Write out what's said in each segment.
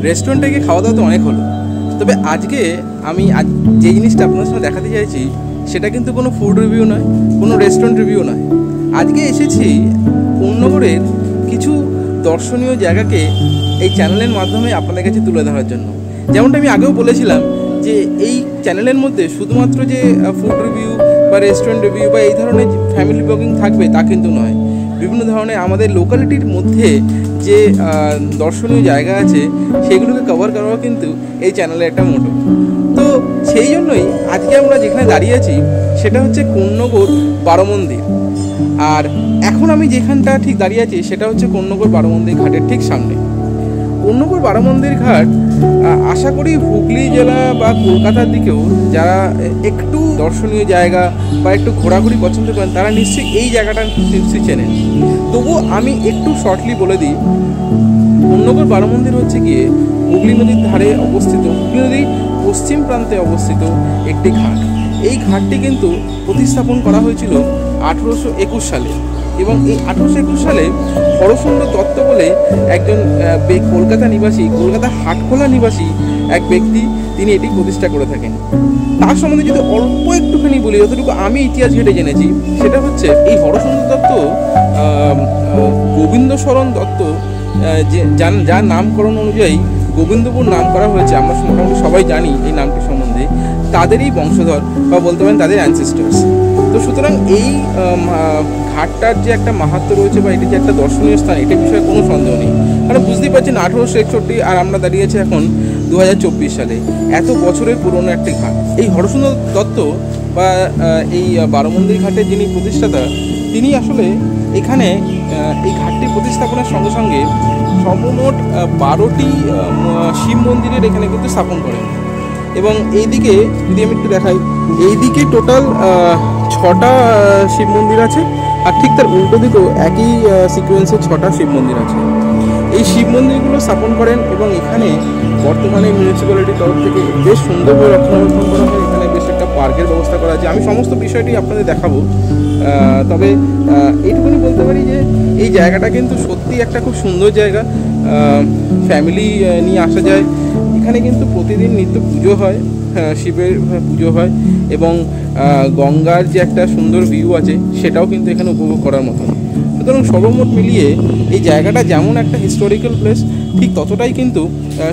রেস্টুরেন্টে গিয়ে খাওয়া দাওয়া তো অনেক হলো, তবে আজকে আমি যে জিনিসটা আপনার সামনে দেখাতে চাইছি সেটা কিন্তু কোনো ফুড রিভিউ নয়, কোনো রেস্টুরেন্ট রিভিউ নয়। আজকে এসেছি কোন্নগরের কিছু দর্শনীয় জায়গাকে এই চ্যানেলের মাধ্যমে আপনাদের কাছে তুলে ধরার জন্য। যেমনটা আমি আগেও বলেছিলাম যে এই চ্যানেলের মধ্যে শুধুমাত্র যে ফুড রিভিউ বা রেস্টুরেন্ট রিভিউ বা এই ধরনের ফ্যামিলি ব্লগিং থাকবে তা কিন্তু নয়। বিভিন্ন ধরনের আমাদের লোকালিটির মধ্যে যে দর্শনীয় জায়গা আছে সেগুলোকে কভার করা কিন্তু এই চ্যানেলের একটা মোটো। তো সেই জন্যই আজকে আমরা যেখানে দাঁড়িয়ে আছি সেটা হচ্ছে কোন্নগর বারোমন্দির। আর এখন আমি যেখানটা ঠিক দাঁড়িয়ে আছি সেটা হচ্ছে কোন্নগর বারোমন্দির ঘাটের ঠিক সামনে। কোন্নগর বারোমন্দির ঘাট আশা করি হুগলি জেলা বা কলকাতার দিকেও যারা একটু দর্শনীয় জায়গা বা একটু ঘোরাঘুরি পছন্দ করেন তারা নিশ্চয়ই এই জায়গাটা নিশ্চয়ই চেনেন। তবুও আমি একটু শর্টলি বলে দিই, কোন্নগর বারোমন্দির হচ্ছে গিয়ে হুগলি নদীর ধারে অবস্থিত, হুগলি নদীর পশ্চিম প্রান্তে অবস্থিত একটি ঘাট। এই ঘাটটি কিন্তু প্রতিস্থাপন করা হয়েছিল 1821 সালে, এবং এই 1821 সালে হরসুন্দর দত্ত বলে একজন কলকাতা নিবাসী, কলকাতা হাটখোলা নিবাসী এক ব্যক্তি, তিনি এটি প্রতিষ্ঠা করে থাকেন। তার সম্বন্ধে যদি অল্প একটুখানি বলি, যতটুকু আমি ইতিহাস ঘেটে জেনেছি, সেটা হচ্ছে এই হরসুন্দর দত্ত গোবিন্দশরণ দত্ত, যার নামকরণ অনুযায়ী গোবিন্দপুর নাম করা হয়েছে, আমরা মোটামুটি সবাই জানি এই নামটি সম্বন্ধে, তাদেরই বংশধর বা বলতে পারেন তাদের অ্যানসেস্টার্স। তো সুতরাং এই ঘাটটার যে একটা মাহাত্ম্য রয়েছে বা এটি যে একটা দর্শনীয় স্থান, এটার বিষয়ে কোনো সন্দেহ নেই। কারণ বুঝতেই পারছেন 1861 আর আমরা দাঁড়িয়েছি এখন 2024 সালে, এত বছরের পুরনো একটি ঘাট। এই হরসুন্দর দত্ত বা এই বারোমন্দির ঘাটের যিনি প্রতিষ্ঠাতা, তিনি আসলে এখানে এই ঘাটটি প্রতিস্থাপনের সঙ্গে সঙ্গে সর্বমোট 12টি শিব মন্দিরের এখানে কিন্তু স্থাপন করেন। এবং এইদিকে যদি আমি একটু দেখাই, এইদিকে টোটাল 6টা শিব মন্দির আছে, আর ঠিক তার উল্টো দিকেও একই সিকোয়েন্সে 6টা শিব মন্দির আছে। এই শিব মন্দিরগুলো স্থাপন করেন এবং এখানে বর্তমানে মিউনিসিপ্যালিটির তরফ থেকে বেশ সুন্দরভাবে রক্ষণাবেক্ষণ করা হয়। এখানে বেশ একটা পার্কের ব্যবস্থা করা আছে। আমি সমস্ত বিষয়টি আপনাদের দেখাবো, তবে এইটুকুনি বলতে পারি যে এই জায়গাটা কিন্তু সত্যি একটা খুব সুন্দর জায়গা। ফ্যামিলি নিয়ে আসা যায়। এখানে কিন্তু প্রতিদিন নিত্য পুজো হয়, শিবের পুজো হয়, এবং গঙ্গার যে একটা সুন্দর ভিউ আছে সেটাও কিন্তু এখানে উপভোগ করার মতো। সুতরাং সর্বমোট মিলিয়ে এই জায়গাটা যেমন একটা হিস্টোরিক্যাল প্লেস, ঠিক ততটাই কিন্তু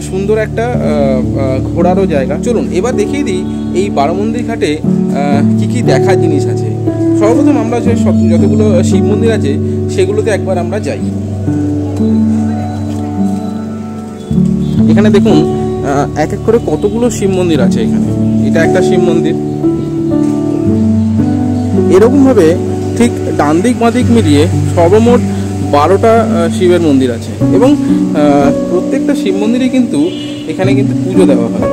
সুন্দর একটা ঘোরারও জায়গা। চলুন এবার দেখিয়ে দিই এই বারোমন্দির ঘাটে কী কী দেখার জিনিস আছে। সর্বপ্রথম আমরা যে যতগুলো শিব মন্দির আছে সেগুলোতে একবার আমরা যাই। এখানে দেখুন এক এক করে কতগুলো শিব মন্দির আছে এখানে। এটা একটা শিব মন্দির। এরকমভাবে ঠিক ডান দিক বাঁ দিক মিলিয়ে সর্বমোট 12টা শিবের মন্দির আছে, এবং প্রত্যেকটা শিব মন্দিরে কিন্তু এখানে কিন্তু পুজো দেওয়া হয়।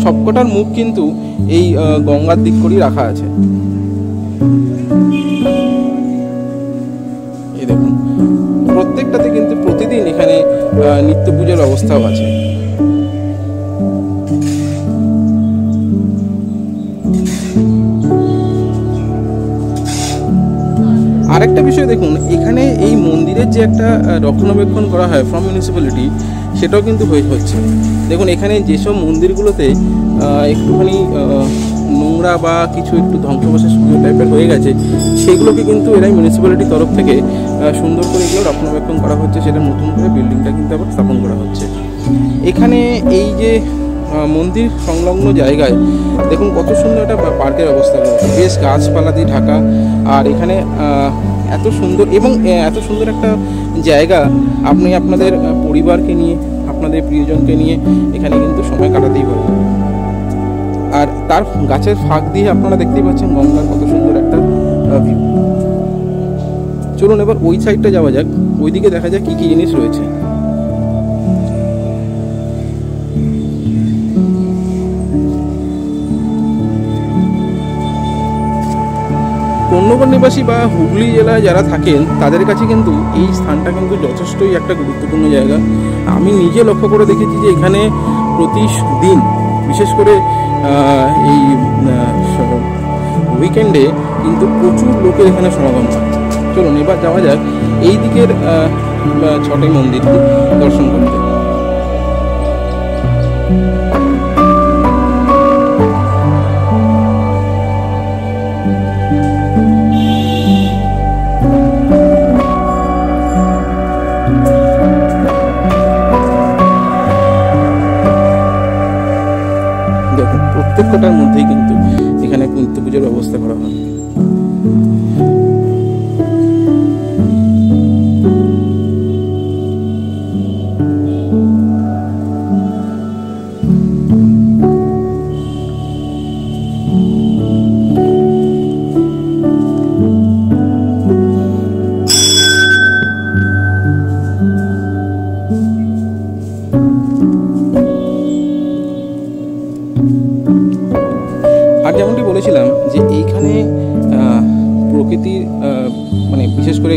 সবকটার মুখ কিন্তু এই গঙ্গার দিক করেই রাখা আছে। এই দেখুন, প্রত্যেকটাতে কিন্তু প্রতিদিন এখানে নিত্য পুজোর ব্যবস্থাও আছে। আরেকটা বিষয় দেখুন, এখানে এই মন্দিরের যে একটা রক্ষণাবেক্ষণ করা হয় ফ্রম মিউনিসিপ্যালিটি, সেটাও কিন্তু হচ্ছে। দেখুন এখানে যেসব মন্দিরগুলোতে একটুখানি নোংরা বা কিছু একটু ধ্বংসাবশেষ টাইপের হয়ে গেছে, সেগুলোকে কিন্তু এরাই মিউনিসিপ্যালিটির তরফ থেকে সুন্দর করে এগুলো রক্ষণাবেক্ষণ করা হচ্ছে। সেটা নতুন করে বিল্ডিংটা কিন্তু আবার স্থাপন করা হচ্ছে। এখানে এই যে মন্দির সংলগ্ন জায়গায় দেখুন কত সুন্দর একটা পার্কের ব্যবস্থা রয়েছে, বেশ গাছপালা দিয়ে ঢাকা। আর এখানে এত সুন্দর এবং এত সুন্দর একটা জায়গা, আপনি আপনাদের পরিবারকে নিয়ে, আপনাদের প্রিয়জনকে নিয়ে এখানে কিন্তু সময় কাটাতেই পারবেন। আর তার গাছের ফাঁক দিয়ে আপনারা দেখতেই পাচ্ছেন গঙ্গার কত সুন্দর একটা ভিউ। চলুন এবার ওই সাইডটা যাওয়া যাক, ওইদিকে দেখা যাক কী কী জিনিস রয়েছে। কোন্নগর নিবাসী বা হুগলি জেলায় যারা থাকেন তাদের কাছে কিন্তু এই স্থানটা কিন্তু যথেষ্টই একটা গুরুত্বপূর্ণ জায়গা। আমি নিজে লক্ষ্য করে দেখেছি যে এখানে প্রতিদিন, বিশেষ করে এই উইকেন্ডে কিন্তু প্রচুর লোকের এখানে সমাগম হয়। চলুন এবার যাওয়া যাক এই দিকের ছটে মন্দিরটি দর্শন করতে। দেখুন প্রত্যেকটার মধ্যেই কিন্তু এখানে নিত্য পুজোর ব্যবস্থা করা হয়। আর যেমনটি বলেছিলাম যে এইখানে প্রকৃতির মানে বিশেষ করে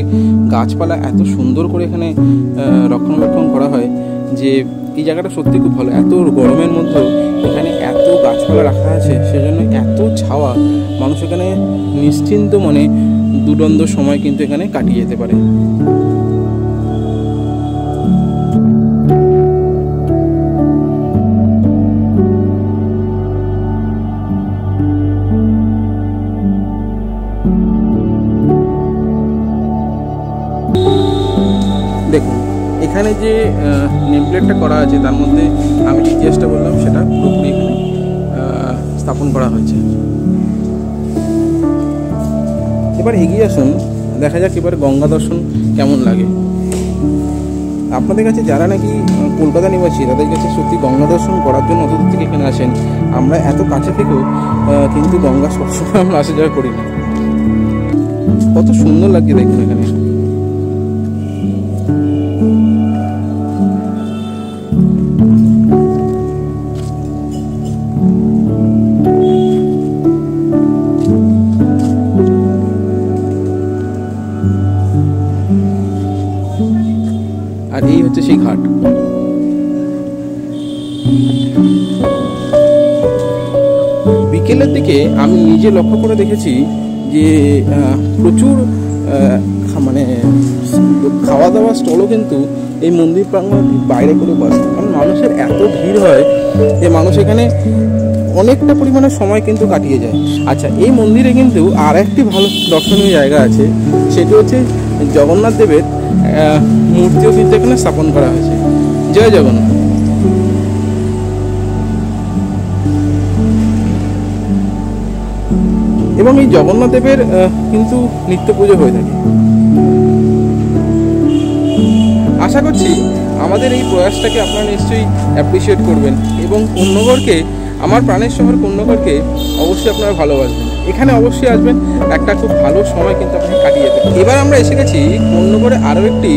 গাছপালা এত সুন্দর করে এখানে রক্ষণাবেক্ষণ করা হয় যে এই জায়গাটা সত্যি খুব ভালো। এত গরমের মধ্যেও এখানে এত গাছপালা রাখা আছে, সেজন্য এত ছাওয়া, মানুষ এখানে নিশ্চিন্ত মনে দুদণ্ড সময় কিন্তু এখানে কাটিয়ে যেতে পারে। দেখুন এখানে যে নেমপ্লেটটা করা আছে তার মধ্যে আমি যে ইতিহাসটা বললাম সেটা পুরোপুরি এখানে স্থাপন করা হয়েছে। এবার এগিয়ে আসুন, দেখা যাক এবার গঙ্গা দর্শন কেমন লাগে। আপনাদের কাছে যারা নাকি কলকাতা নিবাসী তাদের কাছে সত্যি গঙ্গা দর্শন করার জন্য অত দূর থেকে এখানে আসেন। আমরা এত কাছে থেকেও কিন্তু গঙ্গা সবসময় আমরা আসা যাওয়া করি না। কত সুন্দর লাগছে দেখুন এখানে। আর এই হচ্ছে সেই ঘাট। বিকেলের দিকে আমি নিজে লক্ষ্য করে দেখেছি যে প্রচুর মানে খাওয়া দাওয়া স্টলও কিন্তু এই মন্দির প্রাঙ্গণ বাইরে করে বসে, কারণ মানুষের এত ভিড় হয় যে মানুষ এখানে অনেকটা পরিমাণে সময় কিন্তু কাটিয়ে যায়। আচ্ছা, এই মন্দিরে কিন্তু আর একটি ভালো দর্শনীয় জায়গা আছে, সেটি হচ্ছে জগন্নাথ দেবের মূর্তিও কিন্তু এখানে স্থাপন করা হয়েছে। জয় জগন্নাথ। এবং এই জগন্নাথ দেবের কিন্তু নিত্য পুজো হয়ে থাকে। আশা করছি আমাদের এই প্রয়াসটাকে আপনারা নিশ্চয়ই অ্যাপ্রিসিয়েট করবেন এবং কোন্নগরকে, আমার প্রাণের শহর কোন্নগরকে অবশ্যই আপনারা ভালোবাসবেন। এখানে অবশ্যই আসবেন, একটা খুব ভালো সময় কিন্তু আপনি কাটিয়ে দেবেন। এবার আমরা এসে গেছি কোন্নগরে আরও একটি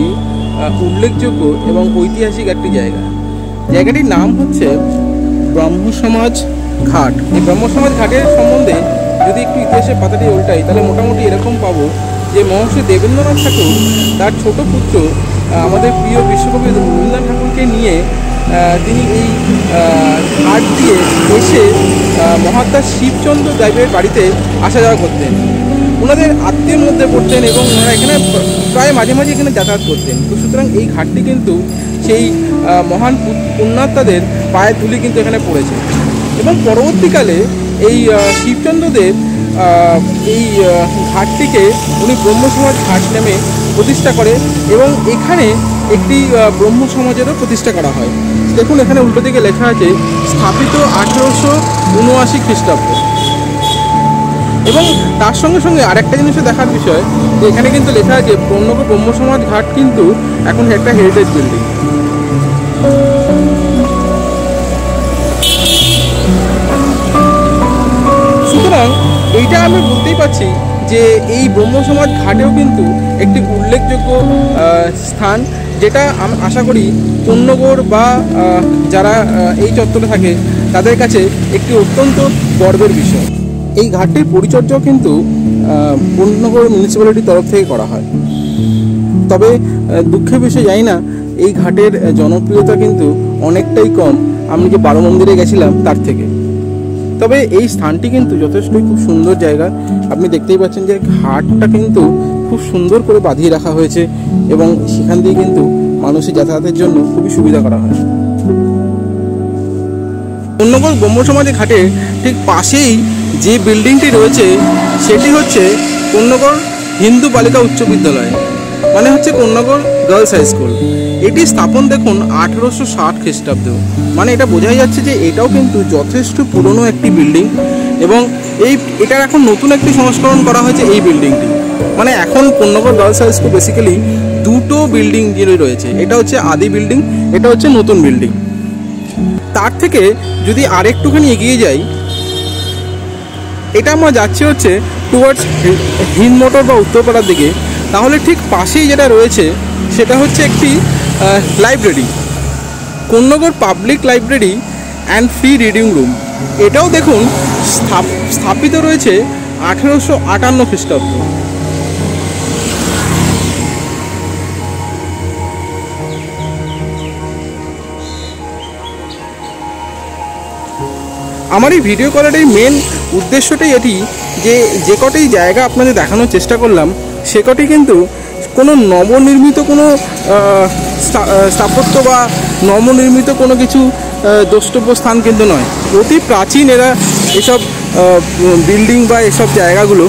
উল্লেখযোগ্য এবং ঐতিহাসিক একটি জায়গা। জায়গাটির নাম হচ্ছে ব্রহ্মসমাজ ঘাট। এই ব্রহ্মসমাজ ঘাটের সম্বন্ধে যদি একটু ইতিহাসের পাতাটি উল্টাই তাহলে মোটামুটি এরকম পাবো যে মহর্ষি দেবেন্দ্রনাথ ঠাকুর তার ছোট পুত্র আমাদের প্রিয় বিশ্বকবি রবীন্দ্রনাথ ঠাকুরকে নিয়ে তিনি এই ঘাট দিয়ে এসে মহাত্মা শিবচন্দ্র দেবের বাড়িতে আসা যাওয়া করতেন। ওনাদের আত্মীয়ের মধ্যে পড়তেন এবং ওনারা এখানে প্রায় মাঝে মাঝে এখানে যাতায়াত করতেন। তো সুতরাং এই ঘাটটি কিন্তু সেই মহান পুণ্যাত্মাদের পায়ের ধুলি কিন্তু এখানে পড়েছে। এবং পরবর্তীকালে এই শিবচন্দ্রদেব এই ঘাটটিকে উনি ব্রহ্মসমাজ ঘাট নামে প্রতিষ্ঠা করে এবং এখানে একটি ব্রহ্ম সমাজেরও প্রতিষ্ঠা করা হয়। দেখুন এখানে উল্টো দিকে লেখা আছে স্থাপিত 1879 খ্রিস্টাব্দ। এবং তার সঙ্গে সঙ্গে আরেকটা জিনিসও দেখার বিষয় যে এখানে কিন্তু লেখা আছে কোন্নগর ব্রহ্মসমাজ ঘাট কিন্তু এখন একটা হেরিটেজ বিল্ডিং। সুতরাং এইটা আমি বলতেই পারছি যে এই ব্রহ্মসমাজ ঘাটেও কিন্তু একটি উল্লেখযোগ্য স্থান, যেটা আমি আশা করি কোন্নগর বা যারা এই চত্বরে থাকে তাদের কাছে একটি অত্যন্ত গর্বের বিষয়। এই ঘাটটির পরিচর্যাও কিন্তু কোন্নগর মিউনিসিপ্যালিটির তরফ থেকে করা হয়। তবে দুঃখের বিষয় জানি না এই ঘাটের জনপ্রিয়তা কিন্তু অনেকটাই কম আমি যে বারো মন্দিরে গেছিলাম তার থেকে। তবে এই স্থানটি কিন্তু যথেষ্টই খুব সুন্দর জায়গা। আপনি দেখতেই পাচ্ছেন যে ঘাটটা কিন্তু খুব সুন্দর করে বাঁধিয়ে রাখা হয়েছে এবং সেখান দিয়ে কিন্তু মানুষের যাতায়াতের জন্য খুবই সুবিধা করা হয়। কোন্নগর ব্রহ্মসমাজী ঘাটের ঠিক পাশেই যে বিল্ডিংটি রয়েছে সেটি হচ্ছে কোন্নগর হিন্দু বালিকা উচ্চ বিদ্যালয়, মানে হচ্ছে কোন্নগর গার্লস হাই স্কুল। এটি স্থাপন দেখুন 1860 খ্রিস্টাব্দ, মানে এটা বোঝাই যাচ্ছে যে এটাও কিন্তু যথেষ্ট পুরনো একটি বিল্ডিং এবং এটার এখন নতুন একটি সংস্করণ করা হয়েছে এই বিল্ডিংটি। মানে এখন Konnagar girls high school basically দুটো বিল্ডিং রয়েছে, এটা হচ্ছে আদি বিল্ডিং, এটা হচ্ছে নতুন বিল্ডিং। তার থেকে যদি আরেকটুখানি এগিয়ে যাই, এটা আমরা যাচ্ছি হচ্ছে টুয়ার্ডস হিন্দ মোটর বা উত্তরপাড়ার দিকে, তাহলে ঠিক পাশেই যেটা রয়েছে সেটা হচ্ছে একটি library, Konnagar public library and free reading room. এটাও দেখুন স্থাপিত রয়েছে 1858 খ্রিস্টাব্দ। আমার এই ভিডিও করার এই মেন উদ্দেশ্যটাই এটি যে কটি জায়গা আপনাদের দেখানোর চেষ্টা করলাম সে কটি কিন্তু কোনো নবনির্মিত কোনো স্থাপত্য বা নবনির্মিত কোনো কিছু দ্রষ্টব্য স্থান কিন্তু নয়। অতি প্রাচীন এরা এসব বিল্ডিং বা এসব জায়গাগুলো,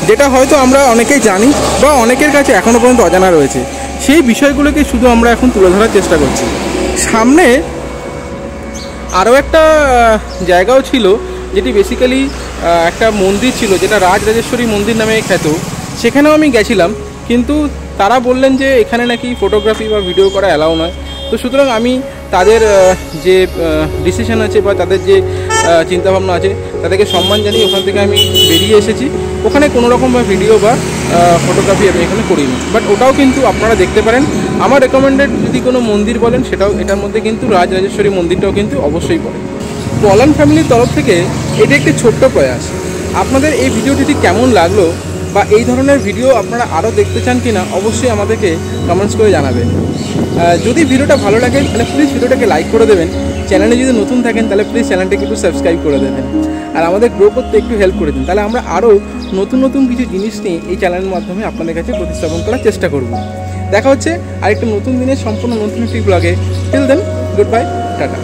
যেটা হয়তো আমরা অনেকেই জানি বা অনেকের কাছে এখনও পর্যন্ত অজানা রয়েছে, সেই বিষয়গুলোকে শুধু আমরা এখন তুলে ধরার চেষ্টা করছি। সামনে আরও একটা জায়গাও ছিল যেটি বেসিক্যালি একটা মন্দির ছিল, যেটা রাজরাজেশ্বরী মন্দির নামে খ্যাত। সেখানেও আমি গেছিলাম, কিন্তু তারা বললেন যে এখানে নাকি ফটোগ্রাফি বা ভিডিও করা অ্যালাউ নয়। তো সুতরাং আমি তাদের যে ডিসিশন আছে বা তাদের যে চিন্তাভাবনা আছে তাদেরকে সম্মান জানিয়ে ওখান থেকে আমি বেরিয়ে এসেছি। ওখানে কোনো রকম ভিডিও বা ফটোগ্রাফি আমি এখানে করিনি, বাট ওটাও কিন্তু আপনারা দেখতে পারেন। আমার রেকমেন্ডেড যদি কোনো মন্দির বলেন সেটাও এটার মধ্যে কিন্তু রাজরাজেশ্বরী মন্দিরটাও কিন্তু অবশ্যই পড়ে। পলান ফ্যামিলির তরফ থেকে এটি একটি ছোট্ট প্রয়াস। আপনাদের এই ভিডিওটি কেমন লাগলো বা এই ধরনের ভিডিও আপনারা আরও দেখতে চান কি না অবশ্যই আমাদেরকে কমেন্টস করে জানাবেন। যদি ভিডিওটা ভালো লাগে তাহলে প্লিজ ভিডিওটাকে লাইক করে দেবেন। চ্যানেলে যদি নতুন থাকেন তাহলে প্লিজ চ্যানেলটাকে একটু সাবস্ক্রাইব করে দেবেন আর আমাদের গ্রো করতে একটু হেল্প করে দিন। তাহলে আমরা আরও নতুন নতুন কিছু জিনিস নিয়ে এই চ্যানেলের মাধ্যমে আপনাদের কাছে প্রতিস্থাপন করার চেষ্টা করব। দেখা হচ্ছে আরেকটা নতুন দিনের সম্পূর্ণ নতুন একটি ব্লগে। Till then, good bye, tata.